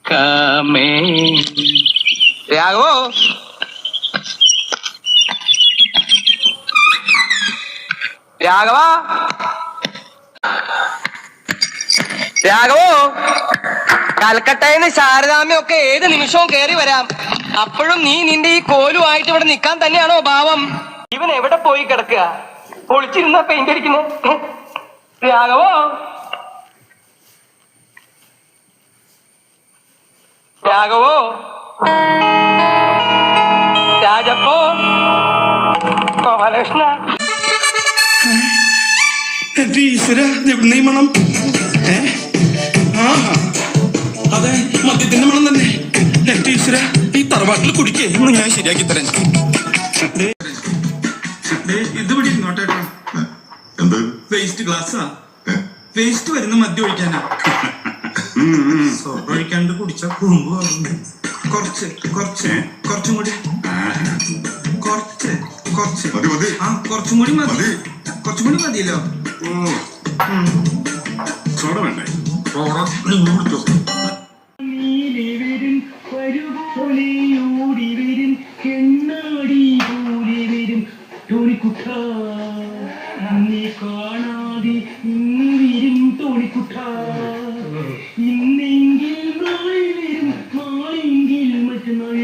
കാമേ രാഘവോ രാഘവ രാഘവോ കൽക്കട്ടയിന്ന് ശാരദാമ്മയൊക്കെ ഏത് നിമിഷവും കയറി വരാം. അപ്പോഴും നീ നിന്റെ ഈ കോലുമായിട്ട് ഇവിടെ നിൽക്കാൻ തന്നെയാണോ ഭാവം? ഇവൻ എവിടെ പോയി കിടക്കുക? ഒളിച്ചിരുന്ന പെയിന്റ് അടിക്കുന്നത്. രാഘവോ രാഘവോ രാജപ്പോ ഗോപാലകൃഷ്ണ എന്റെ ഈശ്വര എവിടെ മണം? അതെ, മദ്യത്തിന്റെ മണം തന്നെ. എന്റെ ഈശ്വര, ഈ തറവാട്ടിൽ കുടിക്കേ ഒന്ന് ഞാൻ ശരിയാക്കി തരാം. ഇത് ഇവിടെ ഇരുന്നോട്ടേട്ടാ. വേസ്റ്റ് ഗ്ലാസ്സാ. വേസ്റ്റ് വരുന്ന മദ്യം ഒഴിക്കാനാ. സോപ്പ് ഒഴിക്കാണ്ട് കുടിച്ച കുറുമ്പ് പറഞ്ഞു. കുറച്ചും കൂടി കുറച്ചും കൂടി മതി. കുറച്ചും കൂടി മതിയല്ലോ. സോഡ വേണ്ടേ? നിങ്ങൾ കുടിച്ചോ. കാണാതെ ഇന്ന് വരും തോണിക്കുട്ട, ഇന്നെങ്കിൽ നാളെ വരും, നാളെങ്കിൽ മറ്റന്നാൾ